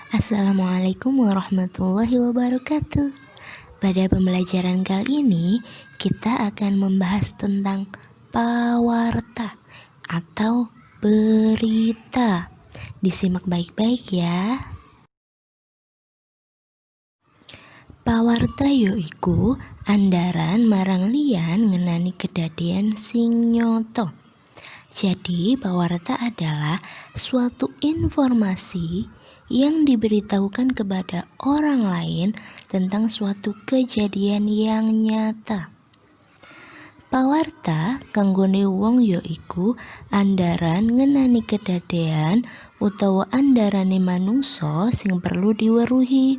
Assalamualaikum warahmatullahi wabarakatuh. Pada pembelajaran kali ini, kita akan membahas tentang pawarta atau berita. Disimak baik-baik ya. Pawarta yoiku andaran marang liyan ngenani kedadean sing nyoto. Jadi, pawarta adalah suatu informasi yang diberitahukan kepada orang lain tentang suatu kejadian yang nyata. Pawarta kanggone wong yoiku andaran ngenani kedadean utawa andarane manungsa sing perlu diweruhi,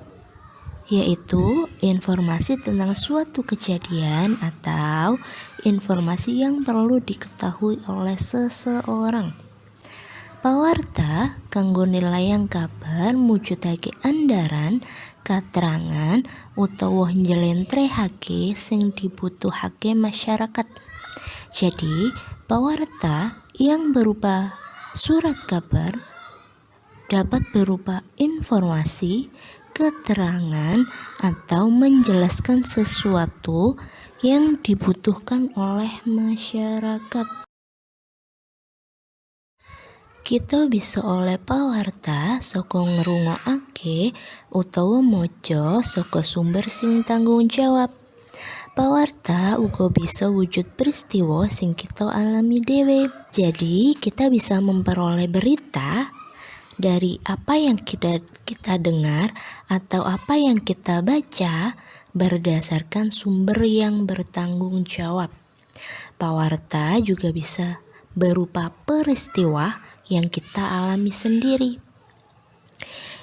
yaitu informasi tentang suatu kejadian atau informasi yang perlu diketahui oleh seseorang. Pawarta kanggone layang kabar mujudake andaran, katerangan utawa njlentrehake sing dibutuhake masyarakat. Jadi, pawarta yang berupa surat kabar dapat berupa informasi, keterangan, atau menjelaskan sesuatu yang dibutuhkan oleh masyarakat. Kita bisa oleh pawarta saka ngrungokake utawa maca saka sumber sing tanggung jawab. Pawarta uga bisa wujud peristiwa sing kita alami dhewe. Jadi, kita bisa memperoleh berita dari apa yang kita dengar atau apa yang kita baca berdasarkan sumber yang bertanggung jawab. Pawarta juga bisa berupa peristiwa yang kita alami sendiri.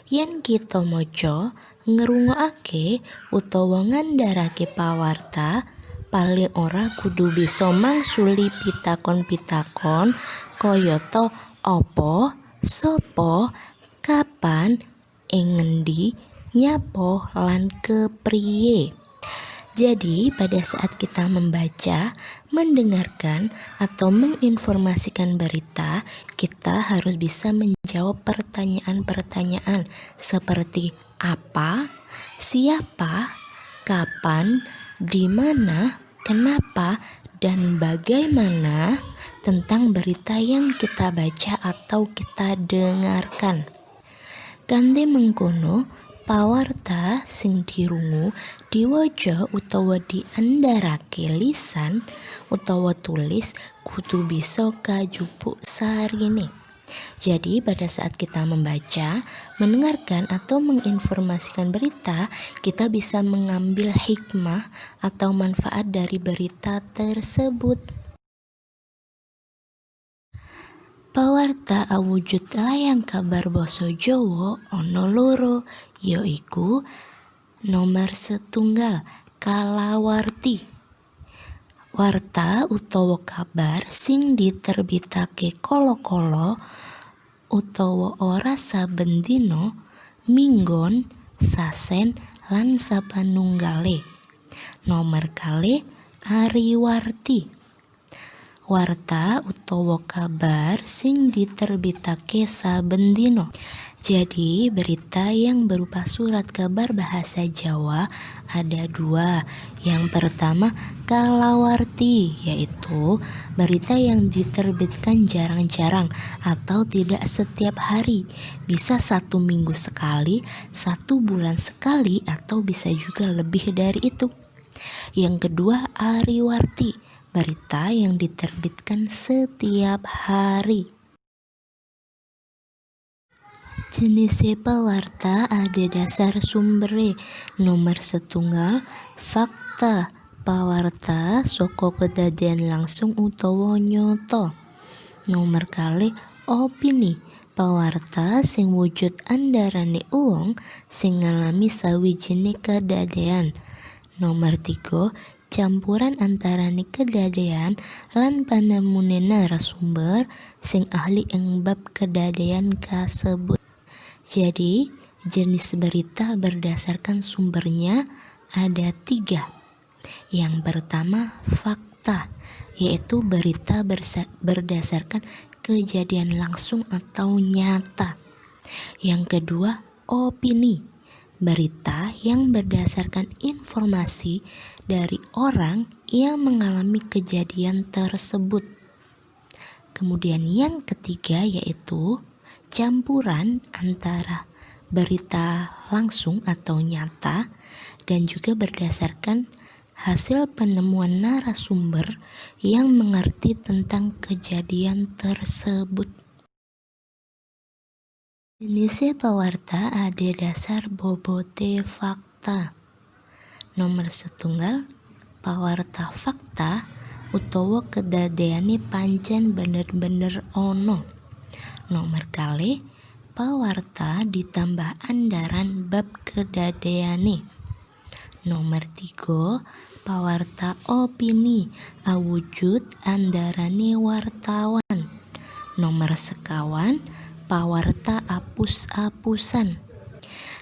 Yen kita maca, ngrungokake utawa ngandharake pawarta, paling ora kudu bisa mangsuli pitakon-pitakon kayata apa, sapa, kapan, ing ngendi, nyapa lan kepriye. Jadi, pada saat kita membaca, mendengarkan, atau menginformasikan berita, kita harus bisa menjawab pertanyaan-pertanyaan seperti apa, siapa, kapan, di mana, kenapa, dan bagaimana tentang berita yang kita baca atau kita dengarkan. Kanthi mengkono, pawarta sing dirungu diwaca utawa diandharake lisan utawa tulis kudu bisa kajupuk sarine. Jadi pada saat kita membaca, mendengarkan atau menginformasikan berita, kita bisa mengambil hikmah atau manfaat dari berita tersebut. Pawarta awujud layang kabar basa Jawa ana loro, yaiku nomor setunggal kalawarti. Warta utawa kabar sing diterbitake kala-kala utawa ora saben dina, minggon, sasen, lan sapanunggale. Nomor kalih ariwarti. Warta utawa kabar sing diterbitake saben dina. Jadi, berita yang berupa surat kabar bahasa Jawa ada dua. Yang pertama, kalawarti, yaitu berita yang diterbitkan jarang-jarang atau tidak setiap hari. Bisa 1 minggu sekali, 1 bulan sekali, atau bisa juga lebih dari itu. Yang kedua, ariwarti, berita yang diterbitkan setiap hari. Jenis pawarta ada dasar sumbere. Nomor setunggal, fakta. Pawarta saka kedadean langsung utawa nyata. Nomor kalih, opini. Pawarta sing wujud andarane wong sing ngalami sawijine kedadean. Nomor 3, campuran antarane kedadean lan panemune narasumber sing ahli ing bab kedadean kasebut. Jadi, jenis berita berdasarkan sumbernya ada 3. Yang pertama, fakta, yaitu berita berdasarkan kejadian langsung atau nyata. Yang kedua, opini, berita yang berdasarkan informasi dari orang yang mengalami kejadian tersebut. Kemudian yang ketiga yaitu campuran antara berita langsung atau nyata dan juga berdasarkan hasil penemuan narasumber yang mengerti tentang kejadian tersebut. Jenis pawarta ada dasar bobote fakta. Nomor setunggal, pawarta fakta utawa kedadeane pancen bener-bener ono. Nomor kali, pawarta ditambah andaran bab kedadeane. Nomor 3, pawarta opini awujud andarane wartawan. Nomor sekawan, pawarta apus-apusan.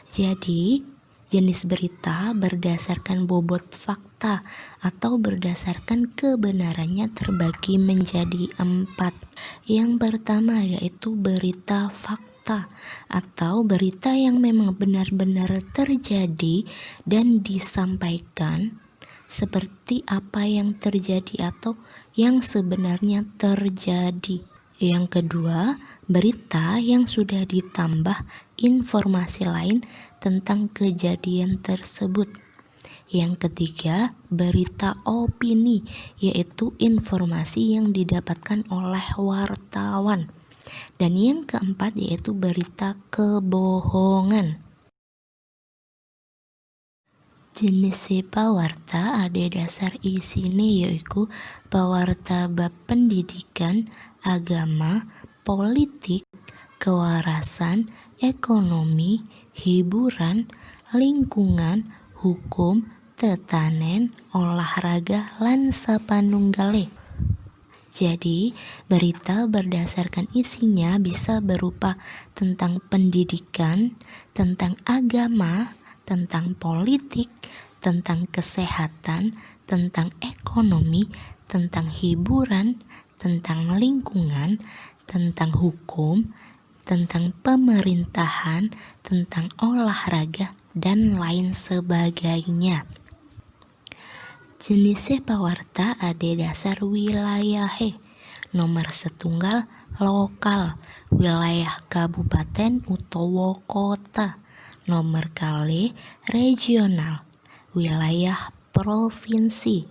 Jadi, jenis berita berdasarkan bobot fakta atau berdasarkan kebenarannya terbagi menjadi 4. Yang pertama yaitu berita fakta atau berita yang memang benar-benar terjadi dan disampaikan seperti apa yang terjadi atau yang sebenarnya terjadi. Yang kedua, berita yang sudah ditambah informasi lain tentang kejadian tersebut. Yang ketiga, berita opini, yaitu informasi yang didapatkan oleh wartawan. Dan yang keempat yaitu berita kebohongan. Jenis pawarta ada dasar isine yaitu pawarta bab pendidikan, agama, politik, kewarasan, ekonomi, hiburan, lingkungan, hukum, tetanen, olahraga, lan sapanunggale. Jadi, berita berdasarkan isinya bisa berupa tentang pendidikan, tentang agama, tentang politik, tentang kesehatan, tentang ekonomi, tentang hiburan, tentang lingkungan, tentang hukum, tentang pemerintahan, tentang olahraga, dan lain sebagainya. Jenis pawarta ada dasar wilayahe. Nomor setunggal lokal, wilayah kabupaten utawa kota. Nomor kali regional, wilayah provinsi.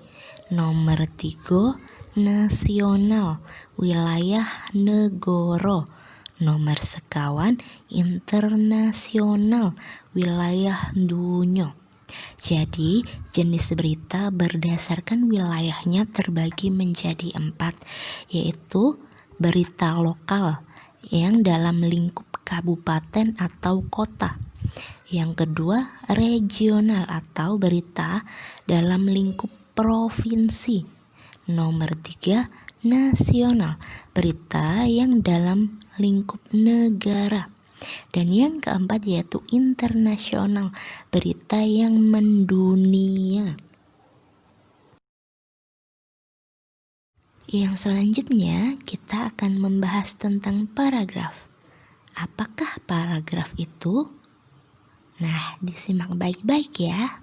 Nomor 3, nasional, wilayah negara. Nomor sekawan, internasional, wilayah dunia. Jadi, jenis berita berdasarkan wilayahnya terbagi menjadi 4, yaitu berita lokal yang dalam lingkup kabupaten atau kota. Yang kedua, regional atau berita dalam lingkup provinsi. Nomor 3, nasional, berita yang dalam lingkup negara. Dan yang keempat yaitu internasional, berita yang mendunia. Yang selanjutnya kita akan membahas tentang paragraf. Apakah paragraf itu? Nah, disimak baik-baik ya.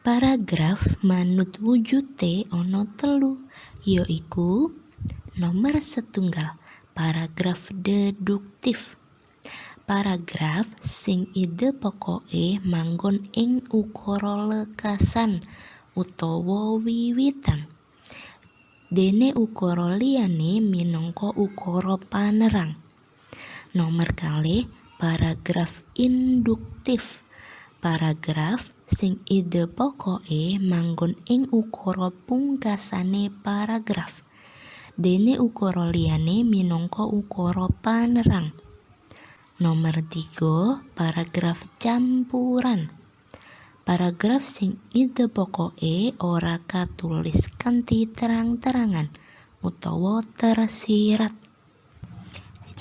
Paragraf manut wujute ono telu, yaiku nomor setunggal, paragraf deduktif. Paragraf sing ide pokoke manggon ing ukara lekasan utawa wiwitan. Dene ukara liyane minangka ukara panerang. Nomor kali, paragraf induktif. Paragraf sing ide pokoke manggon ing ukara pungkasane paragraf. Dene ukara liyane minangka ukara panerang. Nomor 3, paragraf campuran. Paragraf sing ide pokoke ora katulis kanthi terang-terangan utawa tersirat.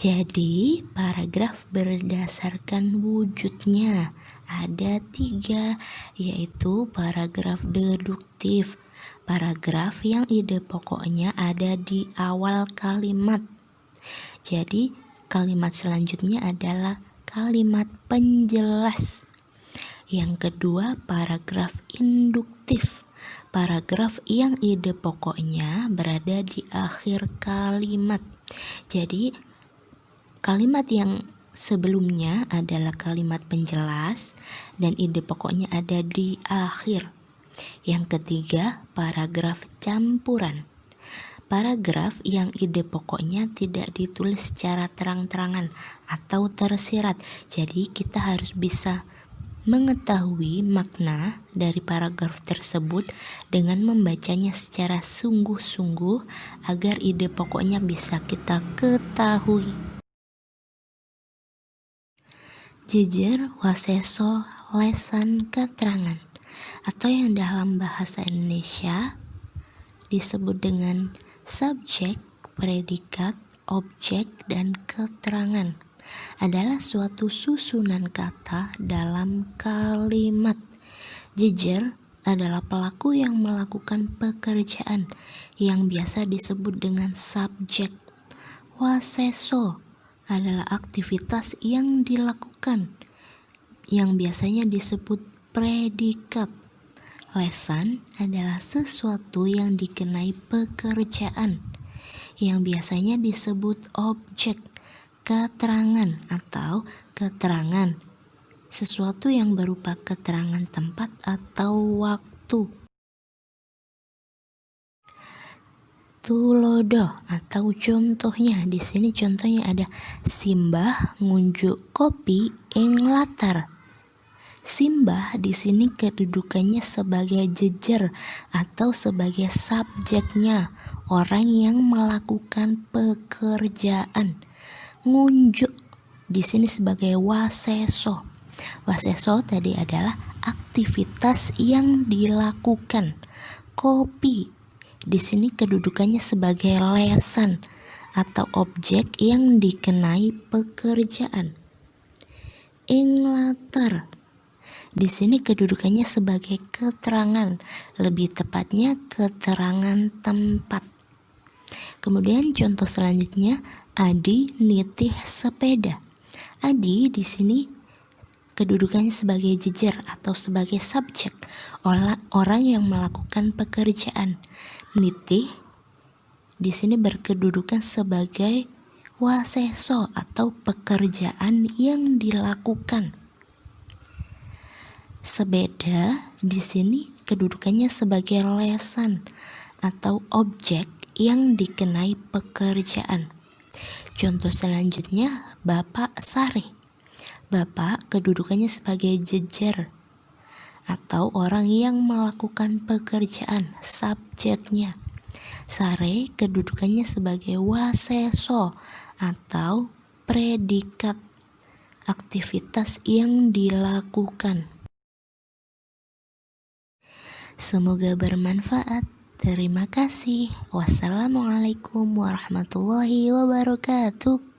Jadi, paragraf berdasarkan wujudnya ada 3, yaitu paragraf deduktif. Paragraf yang ide pokoknya ada di awal kalimat. Jadi, kalimat selanjutnya adalah kalimat penjelas. Yang kedua, paragraf induktif. Paragraf yang ide pokoknya berada di akhir kalimat. Jadi, kalimat yang sebelumnya adalah kalimat penjelas dan ide pokoknya ada di akhir. Yang ketiga, paragraf campuran. Paragraf yang ide pokoknya tidak ditulis secara terang-terangan atau tersirat. Jadi kita harus bisa mengetahui makna dari paragraf tersebut dengan membacanya secara sungguh-sungguh agar ide pokoknya bisa kita ketahui. Jejer, waseso, lesan, keterangan, atau yang dalam bahasa Indonesia disebut dengan subjek, predikat, objek, dan keterangan, adalah suatu susunan kata dalam kalimat. Jejer adalah pelaku yang melakukan pekerjaan yang biasa disebut dengan subjek. Waseso adalah aktivitas yang dilakukan yang biasanya disebut predikat. Lesan adalah sesuatu yang dikenai pekerjaan yang biasanya disebut objek. Keterangan atau keterangan, sesuatu yang berupa keterangan tempat atau waktu. Tulodo atau contohnya, di sini contohnya ada Simbah ngunjuk kopi ing latar. Simbah di sini kedudukannya sebagai jejer atau sebagai subjeknya, orang yang melakukan pekerjaan. Ngunjuk di sini sebagai waseso. Waseso tadi adalah aktivitas yang dilakukan. Kopi di sini kedudukannya sebagai lesan atau objek yang dikenai pekerjaan. Ing latar di sini kedudukannya sebagai keterangan, lebih tepatnya keterangan tempat. Kemudian contoh selanjutnya, Adi nitih sepeda. Adi di sini kedudukannya sebagai jejer atau sebagai subjek, orang yang melakukan pekerjaan. Nitih di sini berkedudukan sebagai waseso atau pekerjaan yang dilakukan. Sepeda di sini kedudukannya sebagai lesan atau objek yang dikenai pekerjaan. Contoh selanjutnya, Bapak Sare. Bapak kedudukannya sebagai jejer atau orang yang melakukan pekerjaan, subjeknya. Sare kedudukannya sebagai waseso atau predikat, aktivitas yang dilakukan. Semoga bermanfaat. Terima kasih. Wassalamualaikum warahmatullahi wabarakatuh.